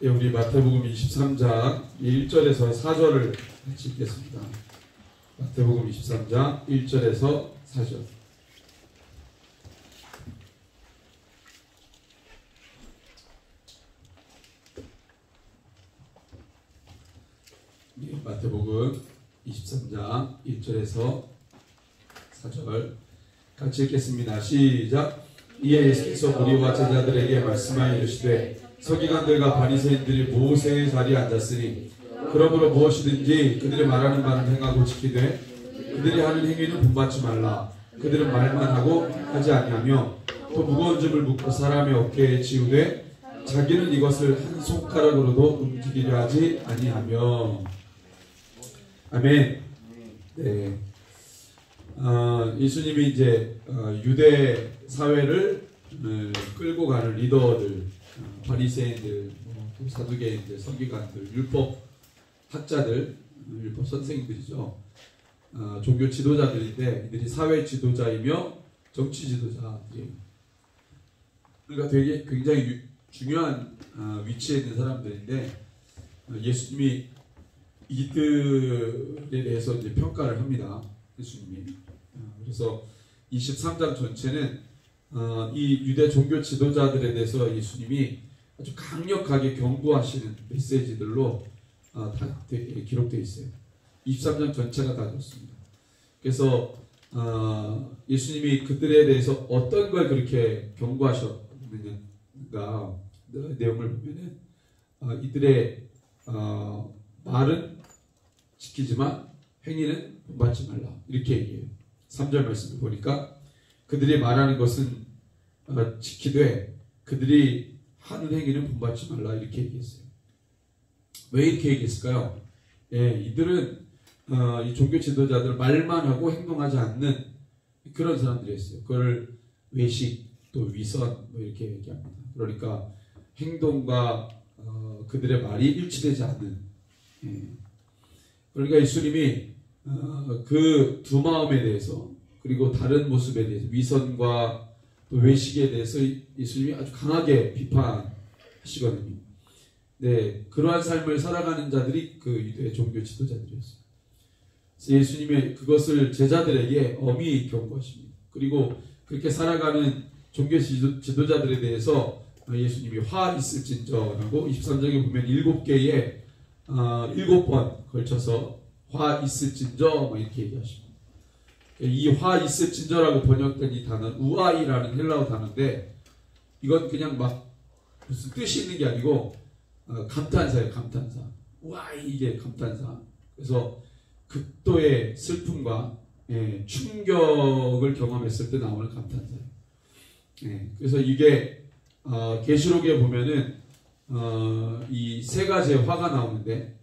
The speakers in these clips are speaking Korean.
예, 우리 마태복음 23장 1절에서 4절을 같이 읽겠습니다. 마태복음 23장 1절에서 4절. 예, 마태복음 23장 1절에서 4절 같이 읽겠습니다. 시작. 이에 예수께서 무리와 제자들에게 말씀하여 이르시되 서기관들과 바리새인들이 모세의 자리에 앉았으니 그러므로 무엇이든지 그들이 말하는 바는 행하고 지키되 그들이 하는 행위는 본받지 말라. 그들은 말만 하고 하지 아니하며 또 무거운 짐을 묻고 사람의 어깨에 지우되 자기는 이것을 한 손가락으로도 움직이려 하지 아니하며. 아멘. 네. 예수님이 이제 유대 사회를 끌고 가는 리더들, 바리새인들, 사두개인들, 서기관들, 율법 학자들, 율법 선생님들이죠. 종교 지도자들인데 이들이 사회 지도자이며 정치 지도자들이에요. 그러니까 되게 굉장히 중요한 위치에 있는 사람들인데 예수님이 이들에 대해서 이제 평가를 합니다. 예수님이. 그래서 23장 전체는 이 유대 종교 지도자들에 대해서 예수님이 아주 강력하게 경고하시는 메시지들로 다 기록되어 있어요. 23장 전체가 다 그렇습니다. 그래서 예수님이 그들에 대해서 어떤 걸 그렇게 경고하셨는가 내용을 보면은 이들의 말은 지키지만 행위는 본받지 말라 이렇게 얘기해요. 3절 말씀을 보니까 그들이 말하는 것은 지키되 그들이 하는 행위는 본받지 말라 이렇게 얘기했어요. 왜 이렇게 얘기했을까요? 이들은 이 종교 지도자들 말만 하고 행동하지 않는 그런 사람들이었어요. 그걸 외식 또 위선 뭐 이렇게 얘기합니다. 그러니까 행동과 그들의 말이 일치되지 않는. 그러니까 예수님이 그 두 마음에 대해서 그리고 다른 모습에 대해서 위선과 또 외식에 대해서 예수님이 아주 강하게 비판하시거든요. 네, 그러한 삶을 살아가는 자들이 그 유대 종교 지도자들이었어요. 그래서 예수님의 그것을 제자들에게 엄히 경고하십니다. 그리고 그렇게 살아가는 종교 지도자들에 대해서 예수님이 화 있을진저라고 23장에 보면 7개의 7번 걸쳐서 화 있을진저 뭐 이렇게 얘기하십니다. 이 화 있을진저라고 번역된 이 단어는 우아이라는 헬라어 단어인데 이건 그냥 막 무슨 뜻이 있는 게 아니고 감탄사예요. 감탄사. 우아이 이게 감탄사. 그래서 극도의 슬픔과 충격을 경험했을 때 나오는 감탄사예요. 그래서 이게 계시록에 보면은 이 세 가지의 화가 나오는데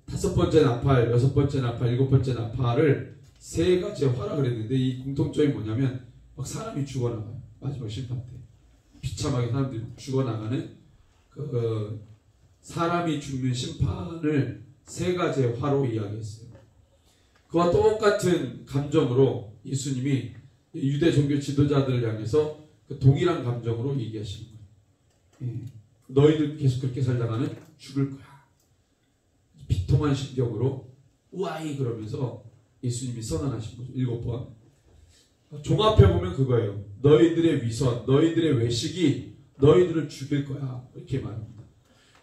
5번째 나팔, 6번째 나팔, 7번째 나팔을 세 가지의 화라 그랬는데 이 공통점이 뭐냐면 막 사람이 죽어나가요. 마지막 심판 때 비참하게 사람들이 죽어나가는 그 사람이 죽는 심판을 세 가지의 화로 이야기했어요. 그와 똑같은 감정으로 예수님이 유대 종교 지도자들을 향해서 그 동일한 감정으로 얘기하시는 거예요. 너희들 계속 그렇게 살다가는 죽을 거야. 비통한 심경으로 우아이 그러면서 예수님이 선언하신 거죠. 7번. 종합해 보면 그거예요. 너희들의 위선, 너희들의 외식이 너희들을 죽일 거야. 이렇게 말합니다.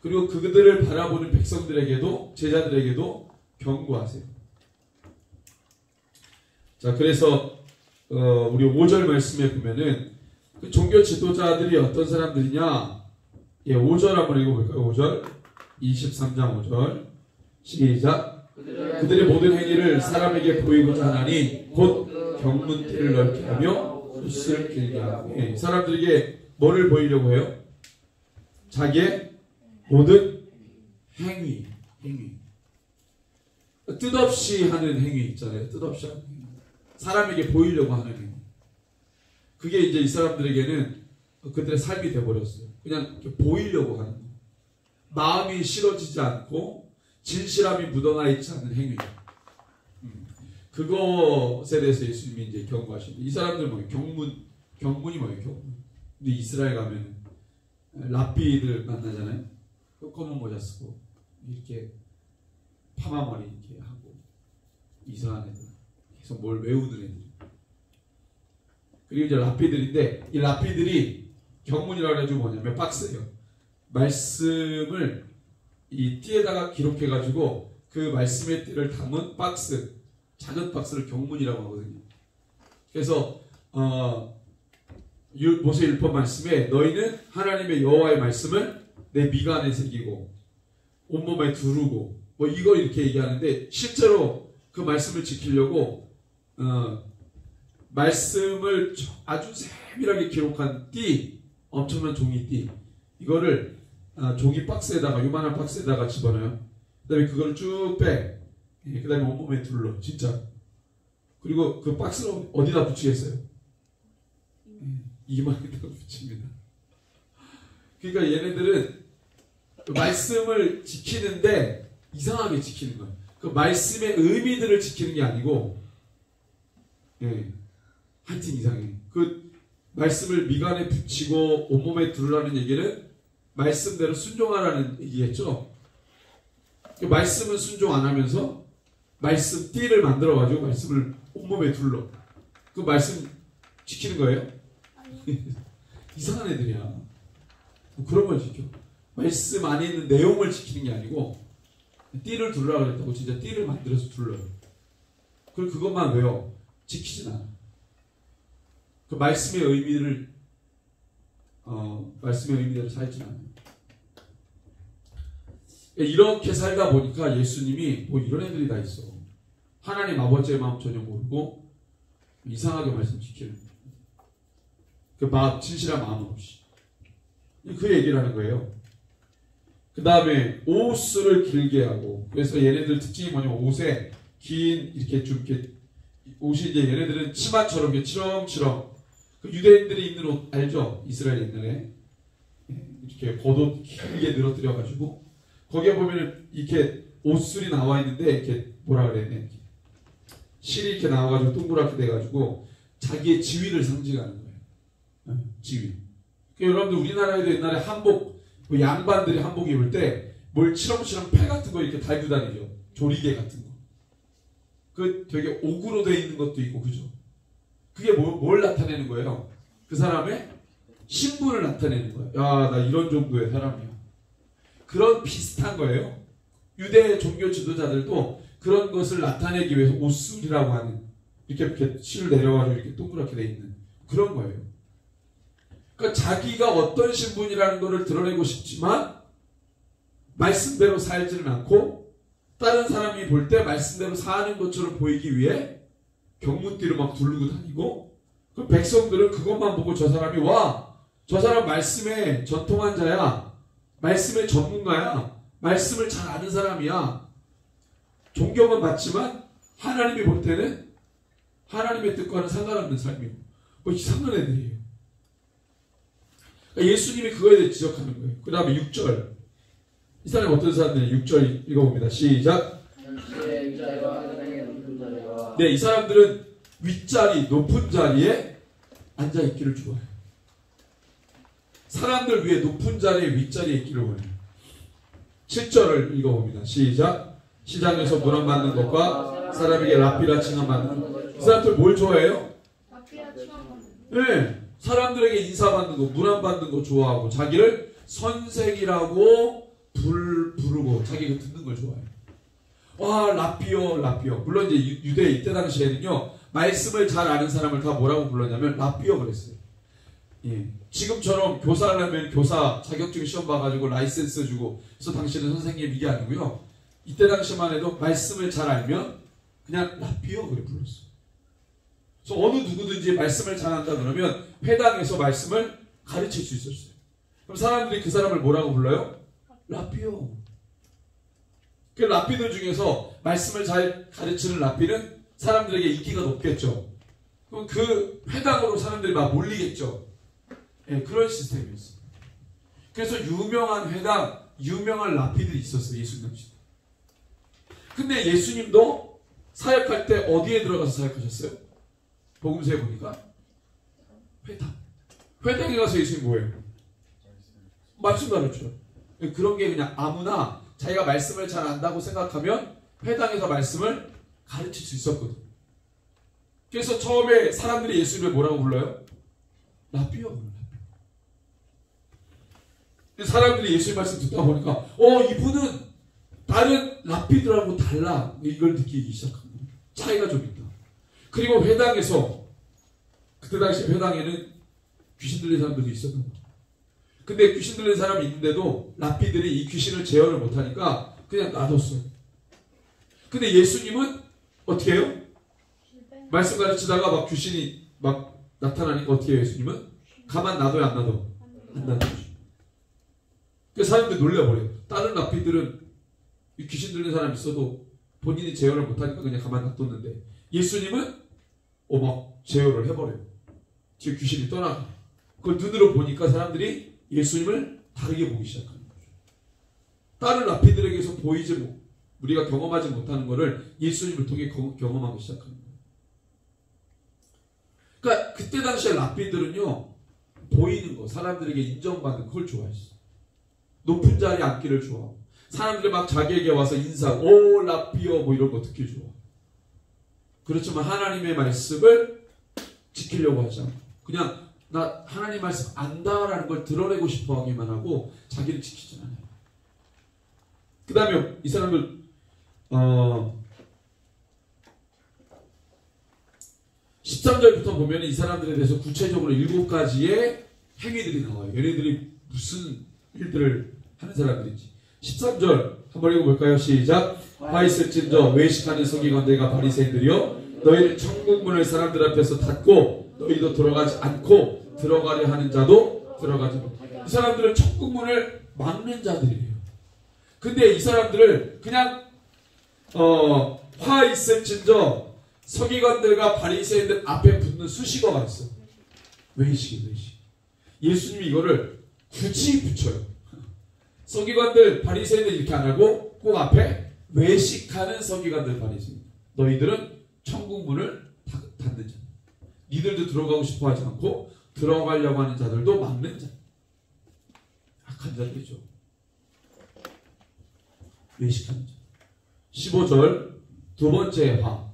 그리고 그들을 바라보는 백성들에게도 제자들에게도 경고하세요. 자, 그래서 우리 5절 말씀에 보면은 그 종교 지도자들이 어떤 사람들이냐? 5절 한번 읽어볼까요? 5절 23장 5절 시작. 그들의 모든 행위를 사람에게 보이고자 하나니 곧 경문띠를 넓게 하며 붓을 길게 하고. 사람들에게 뭐를 보이려고 해요? 자기의 모든 행위. 뜻없이 하는 행위 있잖아요. 뜻없이 하는 행위. 사람에게 보이려고 하는 행위. 그게 이제 이 사람들에게는 그들의 삶이 되어버렸어요. 그냥 보이려고 하는 거예요. 마음이 실어지지 않고 진실함이 묻어나 있지 않은 행위. 그것에 대해서 예수님이 이제 경고하십니다. 이 사람들 뭐예요? 경문이 뭐예요? 경문. 근데 이스라엘 가면 랍비들 만나잖아요. 검은 모자 쓰고 이렇게 파마 머리 이렇게 하고 이상한 애들 계속 뭘 외우는 애들. 그리고 이제 랍비들인데 이 랍비들이 경문이라고 해가지고 뭐냐면 박스예요. 말씀을 이 띠에다가 기록해가지고 그 말씀의 띠를 담은 박스, 작은 박스를 경문이라고 하거든요. 그래서 모세 율법 말씀에 너희는 하나님의 여호와의 말씀을 내 미간에 새기고 온몸에 두르고 뭐 이거 이렇게 얘기하는데 실제로 그 말씀을 지키려고 말씀을 아주 세밀하게 기록한 띠, 엄청난 종이띠 이거를 종이 박스에다가 요만한 박스에다가 집어넣어요. 그 다음에 그걸 쭉 빼. 그 다음에 온몸에 둘러 진짜. 그리고 그 박스를 어디다 붙이겠어요? 이마에다가 붙입니다. 그러니까 얘네들은 말씀을 지키는데 이상하게 지키는 거예요. 그 말씀의 의미들을 지키는 게 아니고, 하여튼 이상해. 그 말씀을 미간에 붙이고 온몸에 두르라는 얘기는 말씀대로 순종하라는 얘기겠죠. 그 말씀은 순종 안 하면서 말씀 띠를 만들어가지고 말씀을 온몸에 둘러. 그 말씀 지키는 거예요? 이상한 애들이야. 뭐 그런 걸 지켜. 말씀 안에 있는 내용을 지키는 게 아니고 띠를 둘러라 그랬다고 진짜 띠를 만들어서 둘러요. 그리고 그것만 외워. 지키진 않아. 그 말씀의 의미를 말씀의 의미대로 살진 않아요. 이렇게 살다 보니까 예수님이 뭐 이런 애들이 다 있어. 하나님 아버지의 마음 전혀 모르고 이상하게 말씀 지키는 그 마음, 진실한 마음 없이 그 얘기를 하는 거예요. 그 다음에 옷을 길게 하고, 그래서 얘네들 특징이 뭐냐면 옷에 긴 이렇게 좀 이렇게 옷이 이제 얘네들은 치마처럼 이렇게 치렁치렁, 그 유대인들이 입는 옷 알죠? 이스라엘 옛날에 이렇게 겉옷 길게 늘어뜨려 가지고 거기에 보면은 이렇게 옷술이 나와 있는데 이렇게 뭐라 그래야 돼? 실이 이렇게 나와가지고 동그랗게 돼가지고 자기의 지위를 상징하는 거예요. 지위. 그러니까 여러분들 우리나라에도 옛날에 한복, 뭐 양반들이 한복 입을 때 뭘 치렁치렁 패 같은 거 이렇게 달고 다니죠. 조리개 같은 거. 그 되게 옥으로 돼 있는 것도 있고, 그죠? 그게 뭘 나타내는 거예요? 그 사람의 신분을 나타내는 거예요. 야, 나 이런 정도의 사람이야. 그런 비슷한 거예요. 유대 종교 지도자들도 그런 것을 나타내기 위해서 옷술이라고 하는 이렇게 실을 내려가지고 이렇게 동그랗게 돼 있는 그런 거예요. 그러니까 자기가 어떤 신분이라는 것을 드러내고 싶지만 말씀대로 살지는 않고 다른 사람이 볼 때 말씀대로 사는 것처럼 보이기 위해 경문띠로 막 두르고 다니고, 그 백성들은 그것만 보고 저 사람이 와, 저 사람 말씀에 전통한 자야, 말씀의 전문가야, 말씀을 잘 아는 사람이야. 존경은 받지만 하나님이 볼 때는 하나님의 뜻과는 상관없는 삶이고, 뭐 이상한 애들이에요. 그러니까 예수님이 그거에 대해 지적하는 거예요. 그 다음에 6절. 이 사람이 어떤 사람들이 6절 읽어봅니다. 시작. 네, 이 사람들은 윗자리, 높은 자리에 앉아있기를 좋아해요. 사람들 위에 높은 자리에 윗자리에 있기를 원해요. 7절을 읽어봅니다. 시작. 시장에서 문안받는 것과 사람에게 라피라 칭함받는 것. 이 사람들 뭘 좋아해요? 라피라 칭함받는 것. 네, 사람들에게 인사받는 거, 문안받는 거 좋아하고 자기를 선생이라고 부르고 자기가 듣는 걸 좋아해요. 와, 라피어. 물론 이제 유대 이때 당시에는요, 말씀을 잘 아는 사람을 다 뭐라고 불렀냐면 라피어 그랬어요. 예. 지금처럼 교사를 하면 교사 자격증 시험 봐가지고 라이센스 주고, 그래서 당신은 선생님 이게 아니고요. 이때 당시만 해도 말씀을 잘 알면 그냥 라피어 그래 불렀어요. 그래서 어느 누구든지 말씀을 잘 안다 그러면 회당에서 말씀을 가르칠 수 있었어요. 그럼 사람들이 그 사람을 뭐라고 불러요? 라피어. 그 라피들 중에서 말씀을 잘 가르치는 라피는 사람들에게 인기가 높겠죠. 그럼 그 회당으로 사람들이 막 몰리겠죠. 네, 그런 시스템이었어요. 그래서 유명한 회당, 유명한 라피들이 있었어요. 예수님 시대. 근데 예수님도 사역할 때 어디에 들어가서 사역하셨어요? 복음서에 보니까 회당. 회당에 가서 예수님 뭐예요? 말씀 가르쳐요. 그런 게 그냥 아무나 자기가 말씀을 잘 안다고 생각하면 회당에서 말씀을 가르칠 수 있었거든. 그래서 처음에 사람들이 예수님을 뭐라고 불러요? 라피어. 사람들이 예수님 말씀 듣다 보니까 이분은 다른 라피들하고 달라. 이걸 느끼기 시작합니다. 차이가 좀 있다. 그리고 회당에서, 그때 당시 회당에는 귀신 들린 사람들도 있었던 거죠. 근데 귀신 들린 사람이 있는데도 라피들이 이 귀신을 제어를 못하니까 그냥 놔뒀어요. 근데 예수님은 어떻게 해요? 말씀 가르치다가 막 귀신이 막 나타나니까 어떻게 해요? 예수님은? 가만 놔둬요? 안 놔둬? 안 놔둬요. 그 사람들 놀려버려요. 다른 라피들은 이 귀신 들린 사람이 있어도 본인이 제어를 못하니까 그냥 가만 놔뒀는데 예수님은 막 제어를 해버려요. 지금 귀신이 떠나가. 그걸 눈으로 보니까 사람들이 예수님을 다르게 보기 시작하는 거죠. 다른 라피들에게서 보이지 우리가 경험하지 못하는 것을 예수님을 통해 경험하기 시작하는 거예요. 그러니까 그때 당시에 랍비들은요, 보이는 거, 사람들에게 인정받는 그걸 좋아했어요. 높은 자리에 앉기를 좋아하고, 사람들이 막 자기에게 와서 인사하고, 오 랍비여 뭐 이런 거 듣기 좋아. 그렇지만 하나님의 말씀을 지키려고 하지 않고, 그냥 나 하나님 말씀 안다라는 걸 드러내고 싶어 하기만 하고 자기를 지키지 않아요. 그 다음에 이 사람들 13절부터 보면 이 사람들에 대해서 구체적으로 7가지의 행위들이 나와요. 얘네들이 무슨 일들을 하는 사람들인지. 13절 한번 읽어볼까요? 시작. 화 있을진저 외식하는 서기관들과 바리새인들이여, 너희는 천국문을 사람들 앞에서 닫고 너희도 들어가지 않고 들어가려 하는 자도 들어가지 못하게. 이 사람들은 천국문을 막는 자들이에요. 근데 이 사람들을 그냥 화 있을진저 서기관들과 바리새인들 앞에 붙는 수식어가 있어. 외식. 예수님이 이거를 굳이 붙여요. 서기관들 바리새인들 이렇게 안 하고 꼭 앞에 외식하는 서기관들 바리새인들, 너희들은 천국문을 닫는 자, 니들도 들어가고 싶어 하지 않고 들어가려고 하는 자들도 막는 자, 악한 자들이죠. 외식하는 자. 15절 두 번째 화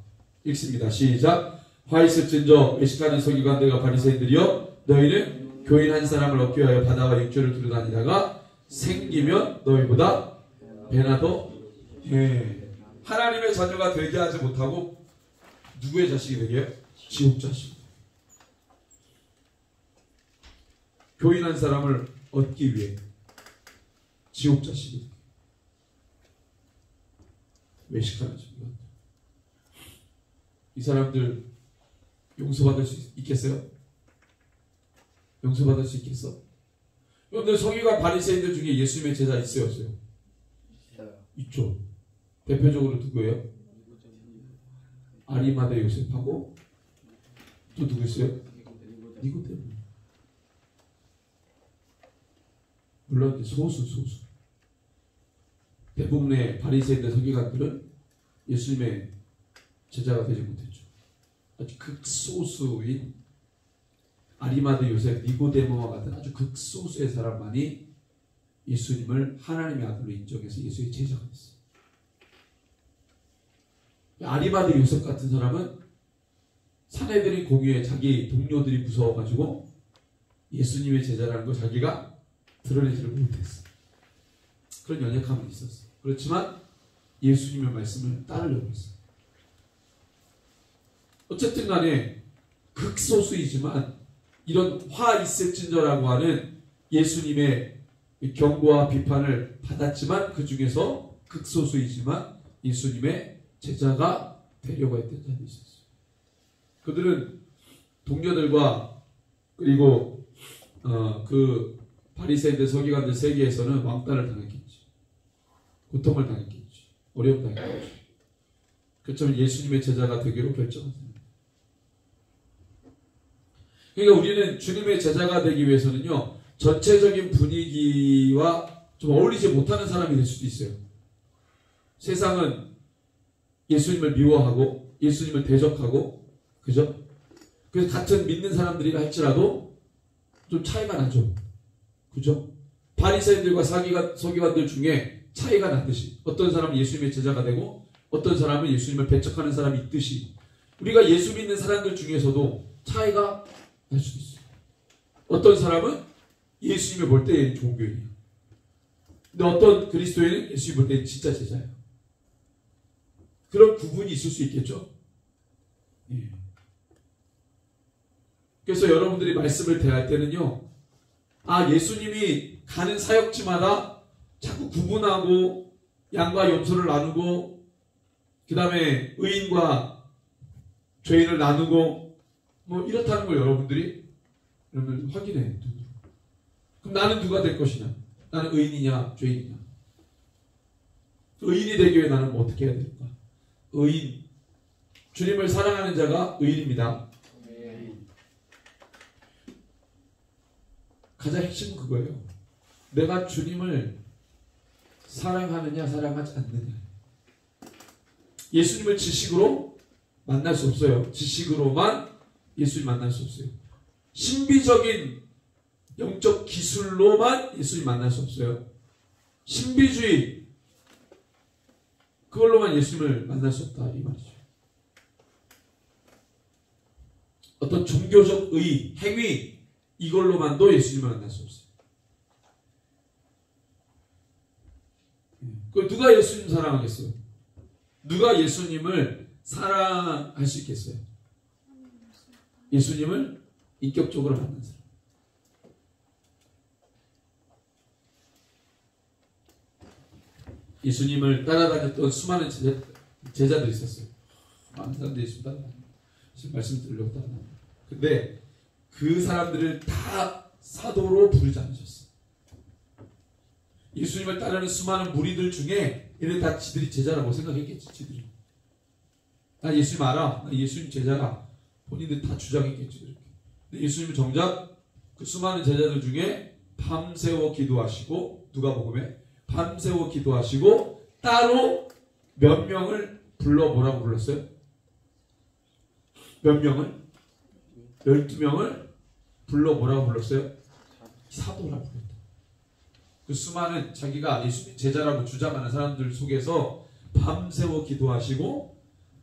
읽습니다. 시작. 화 있을진저 외식하는 서기관들과 바리새인들이여, 너희는 교인 한 사람을 얻기 위하여 바다와 육지를 두루다니다가 생기면 너희보다 배나 더 해. 하나님의 자녀가 되게 하지 못하고 누구의 자식이 되게 해요? 지옥 자식. 교인 한 사람을 얻기 위해 지옥 자식이 외식하는 자입니다. 이 사람들 용서받을 수 있겠어요? 용서받을 수 있겠어? 여러분들 서기관 바리새인들 중에 예수님의 제자 있어요? 없어요? 있죠. 대표적으로 누구예요? 아리마대 요셉하고 또 누구 있어요? 니고데모. 물론 소수. 대부분의 바리새인들 서기관들은 예수님의 제자가 되지 못했죠. 아주 극소수인 아리마대 요셉, 니고데모와 같은 아주 극소수의 사람만이 예수님을 하나님의 아들로 인정해서 예수의 제자가 됐어요. 아리마대 요셉 같은 사람은 사내들이 공유해 자기 동료들이 무서워가지고 예수님의 제자라는 걸 자기가 드러내지를 못했어. 그런 연약함은 있었어. 그렇지만 예수님의 말씀을 따르려고 했어. 어쨌든 간에 극소수이지만 이런 화 있을진저라고 하는 예수님의 경고와 비판을 받았지만 그 중에서 극소수이지만 예수님의 제자가 되려고 했던 자들이 있었어요. 그들은 동료들과 그리고 그 바리새인들 서기관들 세계에서는 왕따를 당했겠지. 고통을 당했겠지. 어려움 당했겠지. 그렇지만 예수님의 제자가 되기로 결정했습니다. 그러니까 우리는 주님의 제자가 되기 위해서는요, 전체적인 분위기와 좀 어울리지 못하는 사람이 될 수도 있어요. 세상은 예수님을 미워하고 예수님을 대적하고, 그죠? 그래서 같은 믿는 사람들이라 할지라도 좀 차이가 나죠. 그죠? 바리새인들과 서기관들 중에 차이가 나듯이 어떤 사람은 예수님의 제자가 되고 어떤 사람은 예수님을 배척하는 사람이 있듯이 우리가 예수 믿는 사람들 중에서도 차이가 날 수도 있어요. 어떤 사람은 예수님을 볼 때 좋은 교인이에요. 근데 어떤 그리스도인은 예수님 볼 때 진짜 제자예요. 그런 구분이 있을 수 있겠죠? 예. 그래서 여러분들이 말씀을 대할 때는요, 예수님이 가는 사역지마다 자꾸 구분하고 양과 염소를 나누고 그 다음에 의인과 죄인을 나누고 뭐 이렇다는 걸 여러분들이 확인해. 그럼 나는 누가 될 것이냐? 나는 의인이냐 죄인이냐? 의인이 되기 위해 나는 뭐 어떻게 해야 될까? 의인, 주님을 사랑하는 자가 의인입니다. 가장 핵심은 그거예요. 내가 주님을 사랑하느냐 사랑하지 않느냐. 예수님을 지식으로 만날 수 없어요. 지식으로만 예수님 만날 수 없어요. 신비적인 영적 기술로만 예수님 만날 수 없어요. 신비주의 그걸로만 예수님을 만날 수 없다 이 말이죠. 어떤 종교적 행위 이걸로만도 예수님을 만날 수 없어요. 누가 예수님 사랑하겠어요? 누가 예수님을 사랑할 수 있겠어요? 예수님을 인격적으로 만난 사람. 예수님을 따라다녔던 수많은 제자들이 있었어요. 많은 사람들이 예수님 따라다녔어요. 지금 말씀 들으려고 따라다녔어요. 근데 그 사람들을 다 사도로 부르지 않으셨어요. 예수님을 따르는 수많은 무리들 중에 얘네 다 지들이 제자라고 생각했겠지. 지들이. 나 예수님 알아. 나 예수님 제자라. 본인들 다 주장했겠지. 그렇게. 근데 예수님은 정작 그 수많은 제자들 중에 밤새워 기도하시고 누가복음에 밤새워 기도하시고 따로 몇 명을 불러 뭐라고 불렀어요? 몇 명을? 12명을 불러 뭐라고 불렀어요? 사도라고 불렀다. 그 수많은 자기가 예수님 제자라고 주장하는 사람들 속에서 밤새워 기도하시고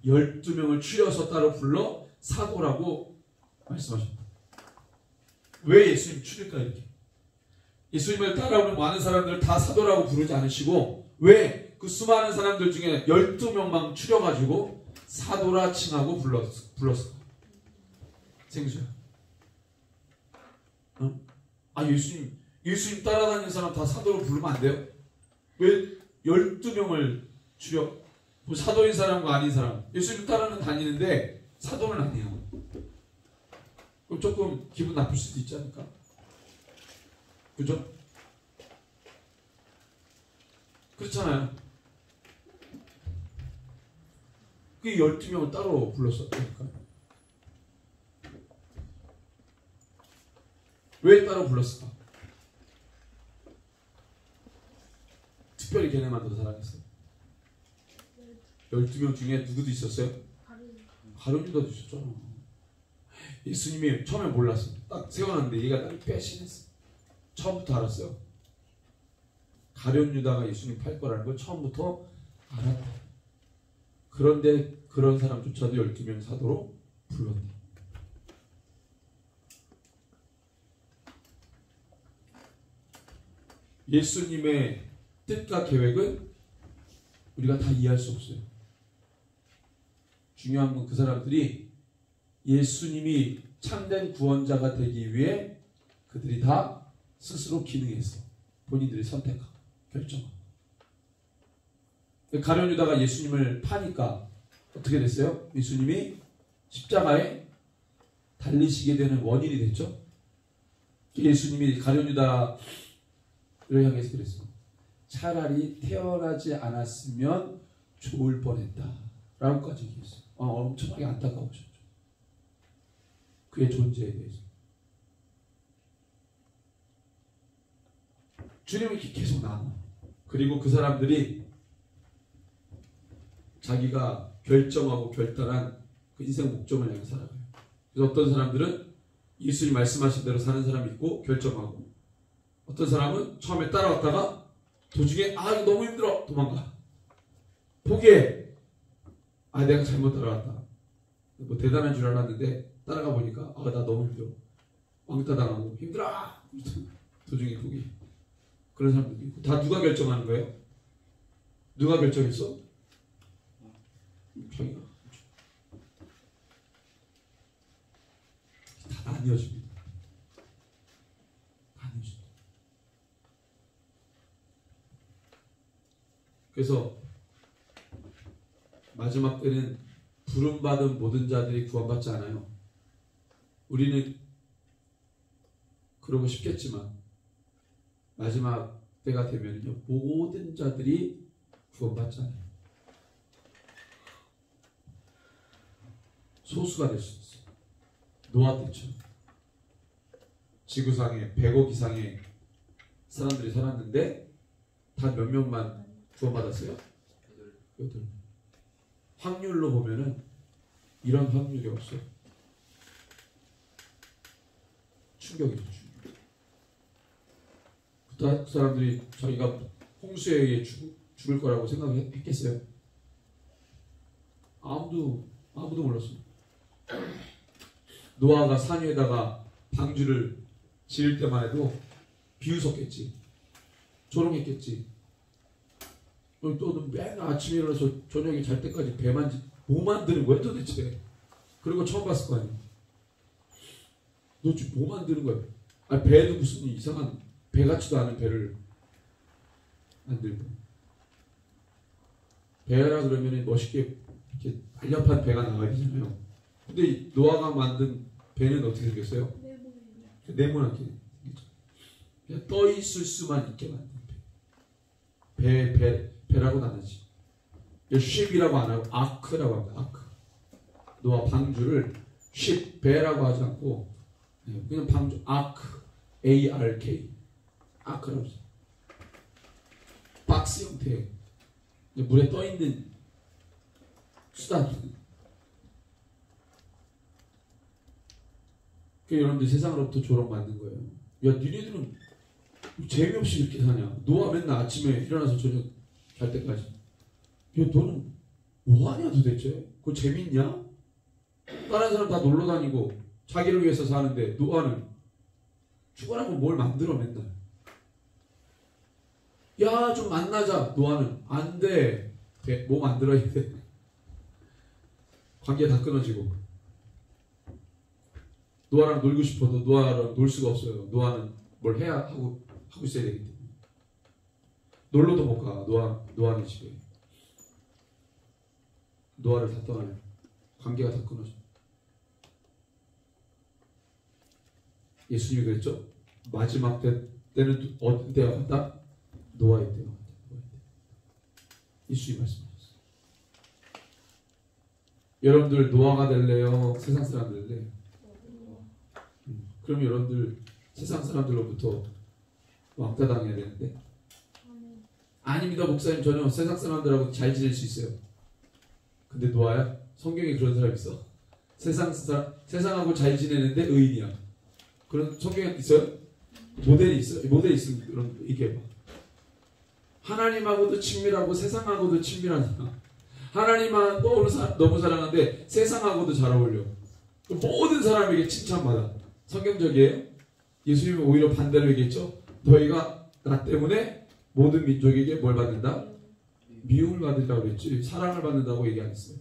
12명을 추려서 따로 불러 사도라고 말씀하셨다. 왜 예수님 추릴까 이렇게? 예수님을 따라오는 많은 사람들을 다 사도라고 부르지 않으시고 왜 그 수많은 사람들 중에 12명만 추려가지고 사도라 칭하고 불렀을까? 생수야. 어? 아 예수님 따라다니는 사람 다 사도로 부르면 안 돼요? 왜 12명을 추려? 뭐 사도인 사람과 아닌 사람. 예수님 따라는 다니는데 사도는 아니에요. 그럼 조금 기분 나쁠 수도 있지 않을까? 그죠? 그렇잖아요. 그 12명을 따로 불렀었다니까. 왜 따로 불렀을까? 특별히 걔네만 더 사랑했어요. 12명 중에 누구도 있었어요? 가룟 유다도 있었잖아. 예수님이 처음에 몰랐어요. 딱 세워놨는데 얘가 나를 배신했어. 처음부터 알았어요. 가룟 유다가 예수님 팔 거라는 걸 처음부터 알았다. 그런데 그런 사람조차도 12명 사도로 불렀다. 예수님의 뜻과 계획은 우리가 다 이해할 수 없어요. 중요한 건 그 사람들이 예수님이 참된 구원자가 되기 위해 그들이 다 스스로 기능했어. 본인들이 선택하고 결정하고. 가룟 유다가 예수님을 파니까 어떻게 됐어요? 예수님이 십자가에 달리시게 되는 원인이 됐죠. 예수님이 가룟 유다를 향해서 그랬어요. 차라리 태어나지 않았으면 좋을 뻔했다 라고까지 얘기했어요. 엄청나게 안타까우셨죠. 그의 존재에 대해서. 주님이 계속 나와. 그리고 그 사람들이 자기가 결정하고 결단한 그 인생 목적을 향해 살아가요. 그래서 어떤 사람들은 예수님 말씀하신 대로 사는 사람이 있고 결정하고, 어떤 사람은 처음에 따라왔다가 도중에 이거 너무 힘들어 도망가. 포기해. 내가 잘못 따라왔다. 뭐 대단한 줄 알았는데 따라가 보니까 나 너무 힘들어. 왕따 당하고 힘들어. 도중에 포기. 그런 사람들도 있고. 다 누가 결정하는 거예요? 누가 결정했어? 자기가. 다 나뉘어집니다. 나뉘어집니다. 그래서 마지막 때는 부름받은 모든 자들이 구원받지 않아요. 우리는 그러고 싶겠지만 마지막 때가 되면요 모든 자들이 구원받지 않아요. 소수가 될 수 있어요. 노아 때처럼 지구상에 100억 이상의 사람들이 살았는데 단 몇 명만 구원받았어요? 8명. 확률로 보면은 이런 확률이 없어요. 충격이죠. 그 사람들이 자기가 홍수에 의해 죽을 거라고 생각했겠어요? 아무도 몰랐어요. 노아가 산 위에다가 방주를 지을 때만 해도 비웃었겠지. 조롱했겠지. 또는 맨 아침에 일어나서 저녁에 잘 때까지 뭐 만드는 거야 도대체? 그런 거 처음 봤을 거 아니야. 너 지금 뭐 만드는 거야? 배도 무슨 이상한 배 같지도 않은 배를 만들고. 배라 그러면 멋있게 이렇게 날렵한 배가 나와야 되잖아요. 근데 노아가 만든 배는 어떻게 생겼어요? 네모나게 생겼죠. 그냥 떠 있을 수만 있게 만든 배. 배라고는 안 하지. ship이라고 안 하고 아크라고 합니다. 아크. 노아 방주를 ship, 배라고 하지 않고 그냥 방주, 아크, ARK. 아크라고 하죠. 박스 형태. 물에 떠 있는 수단. 그 여러분들 세상으로부터 조롱받는 거예요. 야, 니네들은 재미없이 이렇게 사냐? 노아 맨날 아침에 일어나서 저녁 잘 때까지. 야, 너는 뭐하냐 도대체? 그거 재밌냐? 다른 사람 다 놀러 다니고 자기를 위해서 사는데 노아는 죽어라고 뭘 만들어 맨날. 야, 좀 만나자. 노아는 안 돼. 뭐 만들어야 돼. 관계 다 끊어지고. 노아랑 놀고 싶어도 노아랑 놀 수가 없어요. 노아는 뭘 해야 하고 있어야 되기 때문에. 놀러도 못 가. 노아네 집에. 노아를 다 떠나요. 관계가 다 끊어져. 예수님이 그랬죠? 마지막 때는 어떤 때가 왔다? 노아의 때가 왔다. 예수님이 말씀하셨어요. 여러분들 노아가 될래요? 세상 사람 될래요? 그럼 여러분들 세상 사람들로부터 왕따 당해야 되는데? 아닙니다, 목사님. 전혀 세상 사람들하고 잘 지낼 수 있어요. 근데 노아야? 성경에 그런 사람 있어? 세상하고 잘 지내는데 의인이야. 그런 성경에 있어요? 모델이 있어요? 모델이 있으면 그런 얘기해봐. 하나님하고도 친밀하고 세상하고도 친밀하니까. 하나님만 너무 사랑하는데 세상하고도 잘 어울려. 모든 사람에게 칭찬받아. 성경적이에요? 예수님은 오히려 반대로 얘기했죠. 너희가 나 때문에 모든 민족에게 뭘 받는다? 미움을 받으리라고 그랬지. 사랑을 받는다고 얘기 안 했어요.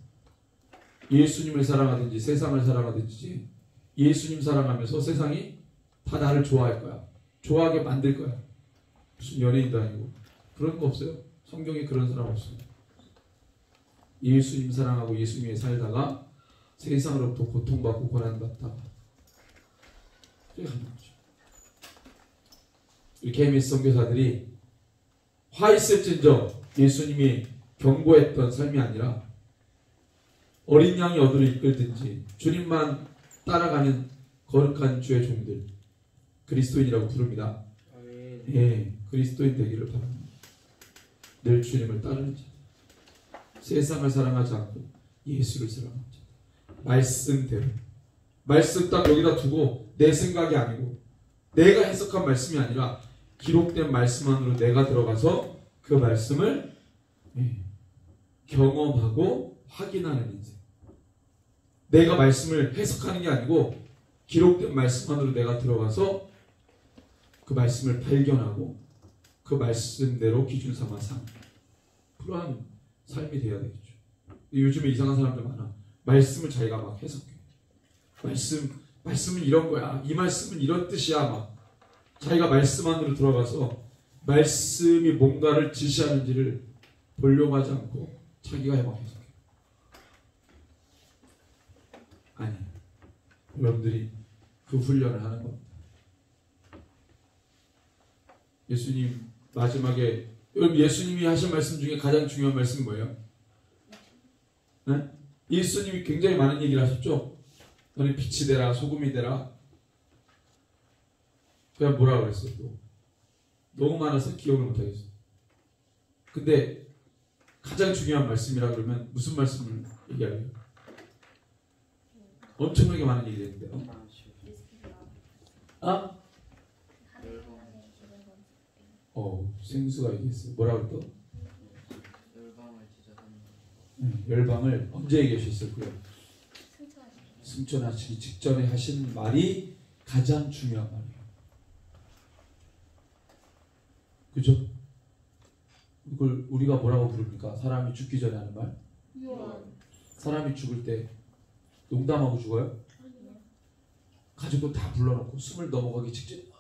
예수님을 사랑하든지 세상을 사랑하든지 예수님 사랑하면서 세상이 다 나를 좋아할 거야. 좋아하게 만들 거야. 무슨 연예인도 아니고. 그런 거 없어요. 성경에 그런 사람 없어요. 예수님 사랑하고 예수님에 살다가 세상으로부터 고통받고 고난받다가 그게 하는 거죠. 우리 KBS 선교사들이 화 있을진저 예수님이 경고했던 삶이 아니라 어린 양이 어디로 이끌든지 주님만 따라가는 거룩한 주의 종들 그리스도인이라고 부릅니다. 예, 그리스도인 되기를 바랍니다. 늘 주님을 따르는 자, 세상을 사랑하지 않고 예수를 사랑하는 자, 말씀대로 말씀 딱 여기다 두고 내 생각이 아니고 내가 해석한 말씀이 아니라 기록된 말씀 안으로 내가 들어가서 그 말씀을 경험하고 확인하는 인생. 내가 말씀을 해석하는 게 아니고 기록된 말씀 안으로 내가 들어가서 그 말씀을 발견하고 그 말씀대로 기준 삼아 사는 그러한 삶이 되어야 되겠죠. 요즘에 이상한 사람들 많아. 말씀을 자기가 막 해석해. 말씀은 이런 거야. 이 말씀은 이런 뜻이야. 막 자기가 말씀 안으로 들어가서 말씀이 뭔가를 지시하는지를 보려고 하지 않고 자기가 막 해석해. 아니, 여러분들이 그 훈련을 하는 겁니다. 예수님 마지막에 여러분 예수님이 하신 말씀 중에 가장 중요한 말씀은 뭐예요? 네? 예수님이 굉장히 많은 얘기를 하셨죠? 너는 빛이 되라 소금이 되라. 그냥 뭐라 그랬어요? 또 너무 많아서 기억을 못하겠어요. 근데 가장 중요한 말씀이라 그러면 무슨 말씀을 얘기하래요? 엄청나게 많은 얘기가 있는데요. 아? 생수가 얘기했어요. 뭐라고 또? 열방을 언제 얘기하셨을까요? 승천하시기 직전에 하신 말이 가장 중요한 말이에요. 그죠? 이걸 우리가 뭐라고 부릅니까? 사람이 죽기 전에 하는 말? 유언. 사람이 죽을 때 농담하고 죽어요? 가족들 다 불러놓고 숨을 넘어가기 직전 내가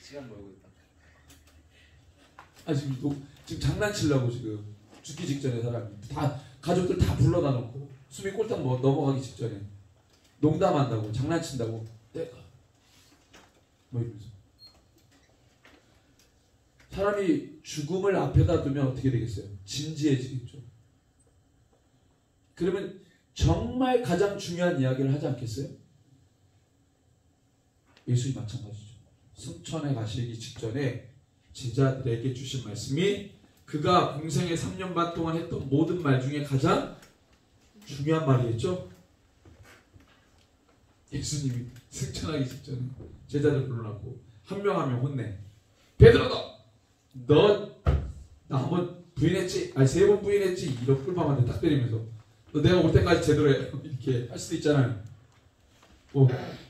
시간 벌고 있다. 지금 장난치려고 지금 죽기 직전에 사람이 다 가족들 다 불러다 놓고 숨이 꼴딱 넘어가기 직전에 농담한다고 장난친다고 내가 뭐 이러면서 사람이 죽음을 앞에다 두면 어떻게 되겠어요? 진지해지겠죠. 그러면 정말 가장 중요한 이야기를 하지 않겠어요? 예수님 마찬가지죠. 승천에 가시기 직전에 제자들에게 주신 말씀이 그가 공생의 3년 반 동안 했던 모든 말 중에 가장 중요한 말이겠죠. 예수님이 승천하기 직전에 제자들 불러놓고 한 명 한 명 혼내. 베드로다! 너 나 한 번 부인했지? 아니 3번 부인했지? 이런 꿀밤한테 딱 때리면서 너 내가 올 때까지 제대로 해. 이렇게 할 수도 있잖아요.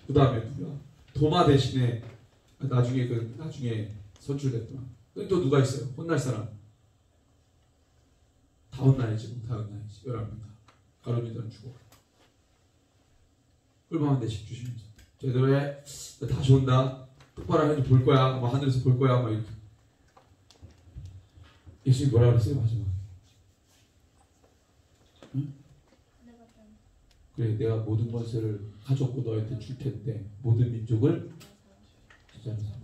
그 다음에 누가 도마 대신에 나중에 선출됐더만. 또 누가 있어요? 혼날 사람. 다 혼나야지. 못 혼나야지. 11명 다. 가룟유다는 죽어. 꿀밤 한 대씩 주시면서 제대로 해. 너 다시 온다. 똑바로 하는지 볼 거야. 뭐 하늘에서 볼 거야. 막 이렇게. 예수님 뭐라 그랬어요? 마지막에. 응? 그래, 내가 모든 것을 가졌고 너한테 줄 텐데 모든 민족을 제자로 삼아라.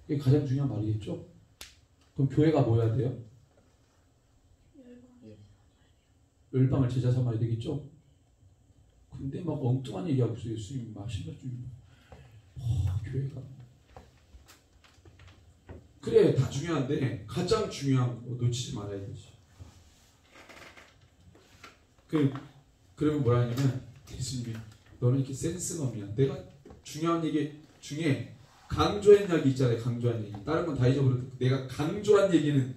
이게 가장 중요한 말이겠죠? 그럼 교회가 뭐 해야 돼요? 열방을 제자 삼아야 되겠죠? 근데 막 엉뚱한 얘기하고 있어요. 예수님 막 신발주의. 교회가. 그래, 다 중요한데 가장 중요한 거 놓치지 말아야 되지. 그러면 뭐라 하냐면 예수님이 너는 이렇게 센스가 없냐. 내가 중요한 얘기 중에 강조한 얘기 있잖아요. 강조한 얘기. 다른 건 다 잊어버렸는데 내가 강조한 얘기는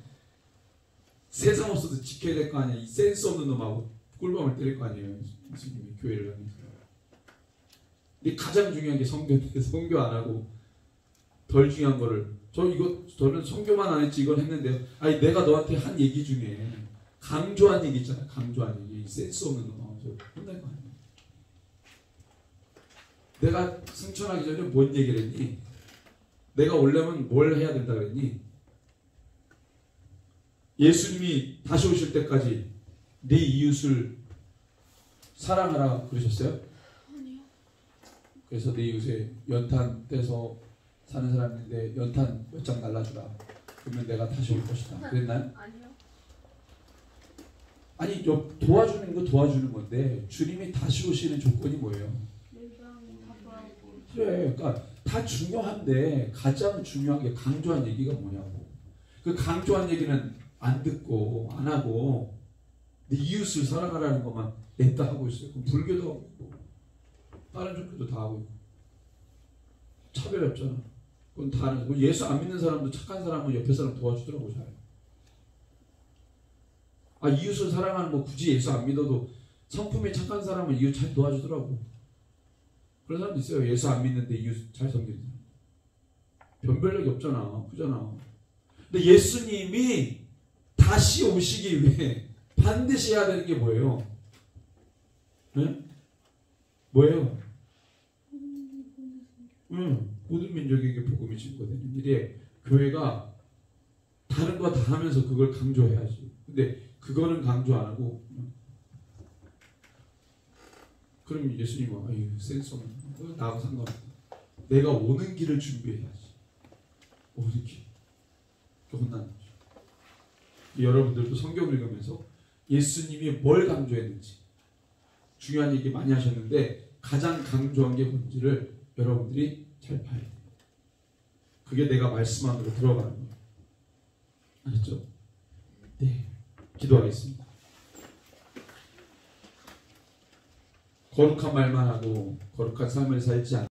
세상 없어도 지켜야 될 거 아니야. 이 센스 없는 놈하고 꿀밤을 때릴 거 아니에요. 예수님이 교회를 하면서. 근데 가장 중요한 게 성교인데 성교 안 하고 덜 중요한 거를 저는 성교만 안 했지 이걸 했는데요. 아니 내가 너한테 한 얘기 중에 강조한 얘기 있잖아요. 강조한 얘기. 센스 없는 놈하고 혼날 거 아니에요. 내가 승천하기 전에 뭔 얘기를 했니? 내가 오려면 뭘 해야 된다 그랬니? 예수님이 다시 오실 때까지 네 이웃을 사랑하라 그러셨어요? 아니요. 그래서 네 이웃에 연탄 떼서 사는 사람인데 연탄 몇 장 날라주라. 그러면 내가 다시 올 것이다. 그랬나요? 아니요. 아니 도와주는 거 도와주는 건데 주님이 다시 오시는 조건이 뭐예요? 그래, 그러니까 다 중요한데 가장 중요한 게 강조한 얘기가 뭐냐고. 그 강조한 얘기는 안 듣고 안 하고 네 이웃을 사랑하라는 것만 냈다 하고 있어요. 그럼 불교도 하고 있고 다른 종교도 다 하고 있고 차별이 없잖아. 그건 다 하는 거고 예수 안 믿는 사람도 착한 사람은 옆에 사람 도와주더라고 잘. 이웃을 사랑하는 거 굳이 예수 안 믿어도 성품이 착한 사람은 이웃 잘 도와주더라고. 그런 사람도 있어요. 예수 안 믿는데 이웃 잘 섬기는 사람. 변별력이 없잖아. 그잖아. 근데 예수님이 다시 오시기 위해 반드시 해야 되는 게 뭐예요? 네? 뭐예요? 모든 민족에게 복음이 증거되는 일에 교회가 다른 거 다 하면서 그걸 강조해야지. 근데 그거는 강조 안 하고 그럼 예수님은 센스 없는 거 나하고 상관없다. 내가 오는 길을 준비해야지. 오는 길. 혼나는 거죠. 여러분들도 성경 읽으면서 예수님이 뭘 강조했는지 중요한 얘기 많이 하셨는데 가장 강조한 게 뭔지를 여러분들이 잘 봐야 돼요. 그게 내가 말씀 안으로 들어가는 거예요. 아셨죠? 네. 기도하겠습니다. 거룩한 말만 하고 거룩한 삶을 살지 않는